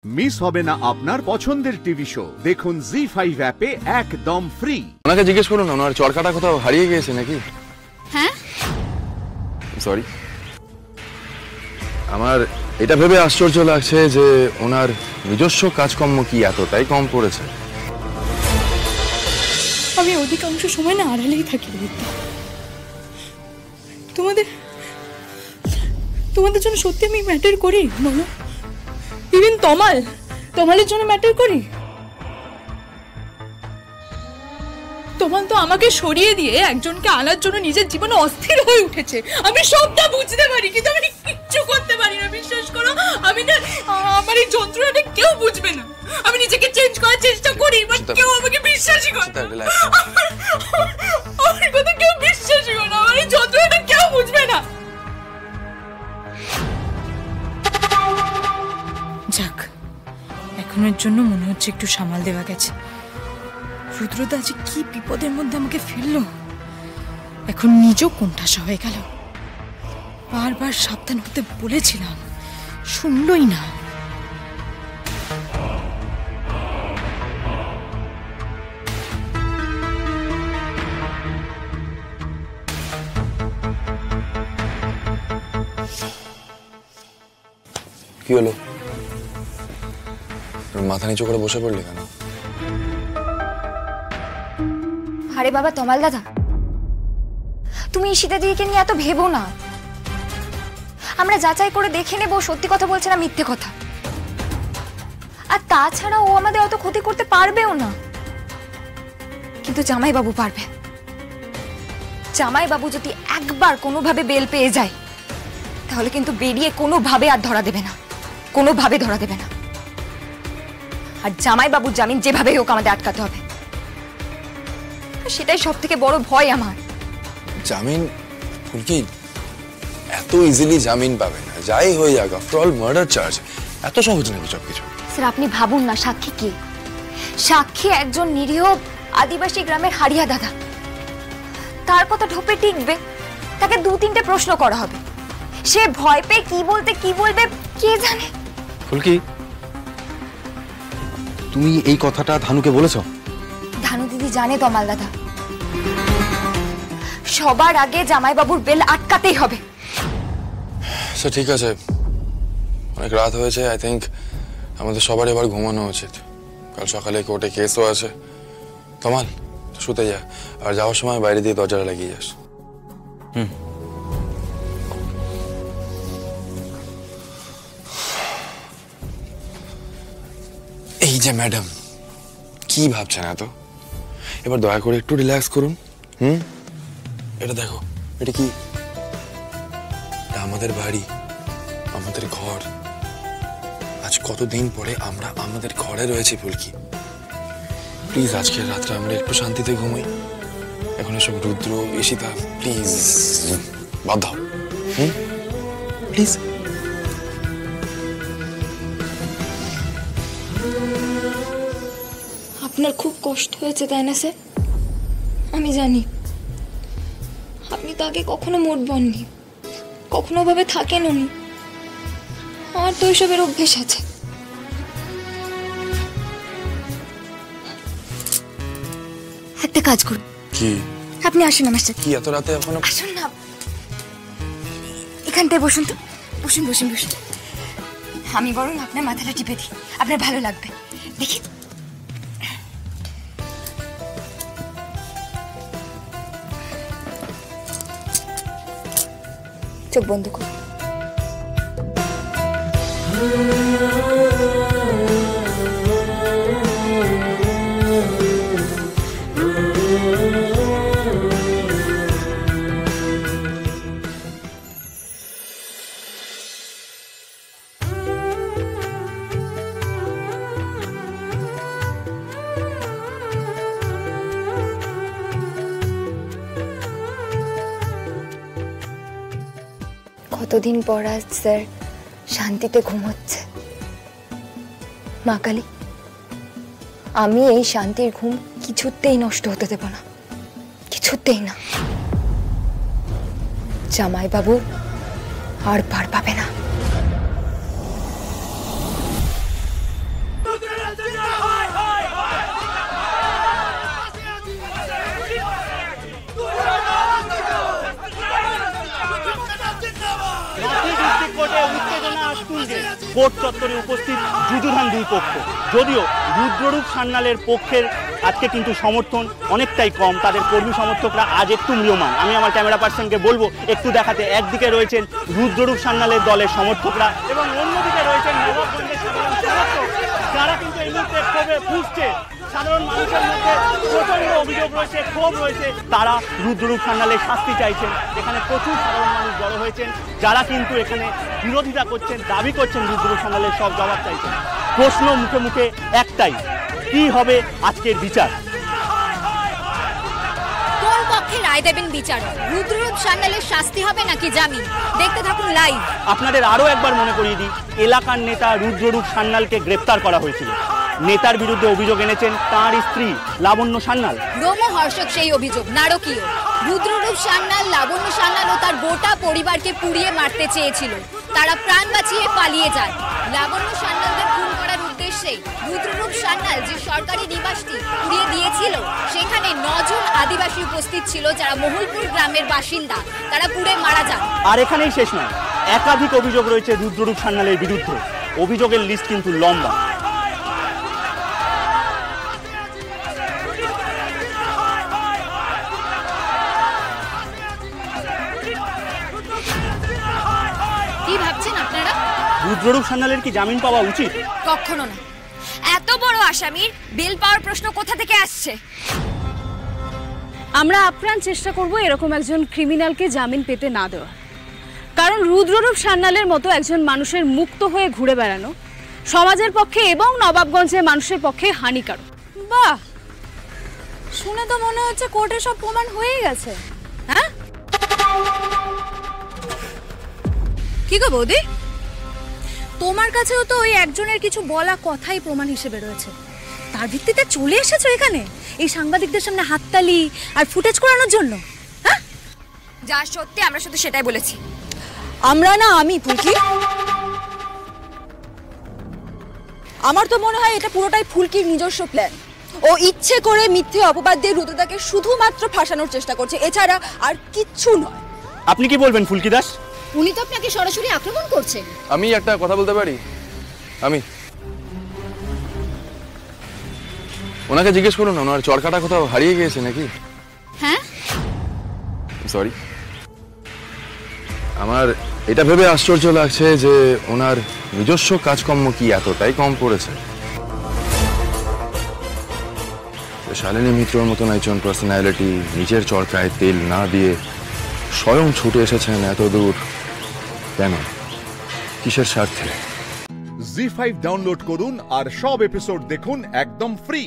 Miss হবে না আপনার পছন্দের টিভি শো। দেখুন জি5 অ্যাপে একদম ফ্রি। ওনাকে জিজ্ঞেস করুন ওনার চরকাটা কোথাও হারিয়ে গিয়েছে নাকি। হ্যাঁ সরি, আমার এটা ভেবে আশ্চর্য লাগছে যে ওনার নিজস্ব কাজকর্ম কি এতটাই কম পড়েছে। আমি অধিকাংশ সময় না আড়ালেই থাকি রোহিতদা। তোমাদের জন্য সত্যি আমি ম্যাটার করি বলো? ইভেন তোমালের জন্য ম্যাটার করি? তোমাল তো আমাকে সরিয়ে দিয়ে একজনকে আনার জন্য নিজের জীবনে অস্থির হয়ে উঠেছে। আমি সবটা বুঝতে পারি কিন্তু আমি কিচ্ছু করতে পারি না। বিশ্বাস করো, আমি না, আমার এই যন্ত্রণাটা কেউ বুঝবে না। আমি নিজেকে চেঞ্জ করার চেষ্টা করি, বাট কেউ আমাকে বিশ্বাসই করে না। আমার কথা কেউ বিশ্বাসই করে না। আমার এই যন্ত্রণাটা কেউ বুঝবে না। যাক, এখনের জন্য মনে হচ্ছে একটু সামাল দেওয়া গেছে। রুদ্রদা আজ কি বিপদের মধ্যে আমাকে ফেললো। এখন নিজেও কোণঠাসা হয়ে গেল। বারবার সাবধান হতে বলেছিলাম, শুনলই না। কি হলো, মাথা নিচু করে বসে পড়লি কেন? আরে বাবা তমাল দাদা, তুমি ঈশিতা দিদিকে নিয়ে এত ভেবো না। আমরা যাচাই করে দেখে নেব সত্যি কথা বলছে না মিথ্যে কথা। আর তাছাড়া ও আমাদের অত ক্ষতি করতে পারবেও না। কিন্তু জামাইবাবু পারবে। জামাইবাবু যদি একবার কোনোভাবে বেল পেয়ে যায় তাহলে কিন্তু বেরিয়ে কোনোভাবে আর ধরা দেবে না, কোনোভাবে ধরা দেবে না। আর জামাইবাবুর জামিন যেভাবে হোক আমাদের আটকাতে হবে। সেটাই সব থেকে বড় ভয় আমার। জামিন ফুলকি এত ইজিলি জামিন পাবে না, যাই হয়ে যাক। আফটার অল মার্ডার চার্জ, এত সহজ নাকি সবকিছু? স্যার আপনি ভাবুন না, সাক্ষী কে? সাক্ষী একজন নিরীহ আদিবাসী গ্রামের হারিয়া দাদা। তার কথা ঢোপে টিকবে? তাকে 2-3টে প্রশ্ন করা হবে। সে ভয় পেয়ে কি বলবে কে জানে। ফুলকি, তুমি এই কথাটা ধানুকে বলেছো? ধানু দিদি জানে তমাল দাদা। সবার আগে জামাইবাবুর বেল আটকাতেই হবে। আচ্ছা ঠিক আছে, অনেক রাত হয়েছে। আই থিঙ্ক আমাদের সবার এবার ঘুমানো উচিত। কাল সকালে কোর্টে কেসও আছে। তমাল শুতে যা, আর যাওয়ার সময় বাইরে দিয়ে দরজাটা লাগিয়ে যাস। এই যে ম্যাডাম, কি ভাবছেন এত? এবার দয়া করে একটু রিল্যাক্স করুন। এটা দেখো, এটা কি? এটা আমাদের বাড়ি, আমাদের ঘর। আজ কতদিন পরে আমরা আমাদের ঘরে রয়েছি ফুলকি। প্লিজ আজকের রাতটা আমরা একটু শান্তিতে ঘুমাই। এখন এসব রুদ্র ঈশিতা প্লিজ বাদ দাও। প্লিজ। আপনার খুব কষ্ট হয়েছে তাই না স্যার? আমি জানি। আপনি তো আগে কখনো মোট বননি, কখনো ভাবে থাকেন উনি। আমার তো ওইসবের অভ্যেস আছে। একটা কাজ করুন। কি? আপনি আসুন আমার সাথে। কি এত রাতে এখনো? আসুন না, এখানটায় বসুন তো। বসুন বসুন বসুন। আমি বরং আপনার মাথাটা টিপে দিই, আপনার ভালো লাগবে। দেখি চোখ বন্ধ করুন। কতদিন পর আজ স্যার শান্তিতে ঘুমোচ্ছে। মা কালী, আমি এই শান্তির ঘুম কিছুতেই নষ্ট হতে দেব না, কিছুতেই না। জামাইবাবু আর পার পাবে না। থেকে উত্তেজনা তুলছে কোর্ট চত্বরে উপস্থিত যুযুধান দুই পক্ষ। যদিও রুদ্ররূপ সান্যালের পক্ষের আজকে কিন্তু সমর্থন অনেকটাই কম, তাদের কর্মী সমর্থকরা আজ একটু ম্রিয়মাণ। আমি আমার ক্যামেরা পার্সনকে বলবো একটু দেখাতে। একদিকে রয়েছেন রুদ্ররূপ সান্যালের দলের সমর্থকরা এবং অন্যদিকে রয়েছেন নবাবগঞ্জের সাধারণ সমর্থক, যারা কিন্তু এই মুহূর্তে ক্ষোভে ফুঁসছে। সাধারণ মানুষের মধ্যে প্রচন্ড অভিযোগ রয়েছে, ক্ষোভ রয়েছে, তারা রুদ্ররূপ সান্যালের শাস্তি চাইছেন। এখানে প্রচুর সাধারণ মানুষ জড়ো হয়েছেন, যারা কিন্তু এখানে বিরোধিতা করছেন, দাবি করছেন রুদ্ররূপ সান্যালের সব জবাব চাইছেন। প্রশ্ন মুখে মুখে একটাই, কি হবে আজকের বিচার? কোন পক্ষে রায় দেবেন বিচারক? রুদ্ররূপ সান্যালের শাস্তি হবে নাকি জামিন? দেখতে থাকুন লাইভ। আপনাদের আরো একবার মনে করিয়ে দিই, এলাকার নেতা রুদ্ররূপ সান্যালকে গ্রেপ্তার করা হয়েছিল। নেতার বিরুদ্ধে অভিযোগ এনেছেন তাঁর স্ত্রী লাবণ্য সান্যাল। রোমহর্ষক সেই অভিযোগ, নারকীয়। রুদ্ররূপ সান্যাল, লাবণ্য সান্যাল ও তার গোটা পরিবারকে পুড়িয়ে মারতে চেয়েছিল। তারা প্রাণ বাঁচিয়ে পালিয়ে যায়। লাবণ্য সান্যালদের খুন করার উদ্দেশ্যে রুদ্ররূপ সান্যাল যে সরকারি নিবাসটি পুড়িয়ে দিয়েছিল, সেখানে 9 জন আদিবাসী উপস্থিত ছিল, যারা মহুলপুর গ্রামের বাসিন্দা। তারা পুড়ে মারা যান। আর এখানেই শেষ নয়, একাধিক অভিযোগ রয়েছে রুদ্ররূপ সান্যালের বিরুদ্ধে। অভিযোগের লিস্ট কিন্তু লম্বা। কি ভাবছেন আপনারা? রুদ্ররূপ সান্যালের কি জামিন পাওয়া উচিত? কখনো না। এত বড় আসামির বেল পাওয়ার প্রশ্ন কোথা থেকে আসছে? আমরা আপ্রাণ চেষ্টা করব এরকম একজন ক্রিমিনালকে জামিন পেতে না দেওয়া। কারণ রুদ্ররূপ সান্যালের মতো একজন মানুষের মুক্ত হয়ে ঘুরে বেড়ানো সমাজের পক্ষে এবং নবাবগঞ্জের মানুষের পক্ষে হানিকারক। বাহ, শুনে তো মনে হচ্ছে কোর্টে সব প্রমাণ হয়ে গেছে। হ্যাঁ, কি গো বৌদি, তোমার কাছেও তো ওই একজনের কিছু বলা কথাই প্রমাণ হিসেবে রয়েছে। তার ভিত্তিতে চলে এসেছো এখানে এই সাংবাদিকদের সামনে হাততালি আর ফুটেজ করানোর জন্য? হ্যাঁ, যা সত্যি আমরা শুধু সেটাই বলেছি। আমরা না, আমি ফুলকি। আমার তো মনে হয় এটা পুরোটাই ফুলকির নিজস্ব প্ল্যান। ও ইচ্ছে করে মিথ্যে অপবাদ দিয়ে রুদ্রদাকে শুধুমাত্র ফাঁসানোর চেষ্টা করছে, এছাড়া আর কিচ্ছু নয়। আপনি কি বলবেন ফুলকি দাস? উনি তো আপনাকে সরাসরি আক্রমণ করছেন। আমি একটা কথা বলতে পারি? ওনাকে জিজ্ঞেস করুন না, ওনার চরকাটা কোথাও হারিয়ে গিয়েছে নাকি? হ্যাঁ, সরি, আমার এটা ভেবে আশ্চর্য লাগছে যে ওনার নিজস্ব কাজকর্ম কি এতটাই কম পড়েছে। শালিনী মিত্রর মতন একজন পার্সোনালিটি নিজের চরকায় তেল না দিয়ে স্বয়ং ছুটে এসেছেন এত দূর। কেন? কিসের স্বার্থে? জি5 ডাউনলোড করুন আর সব এপিসোড দেখুন একদম ফ্রি।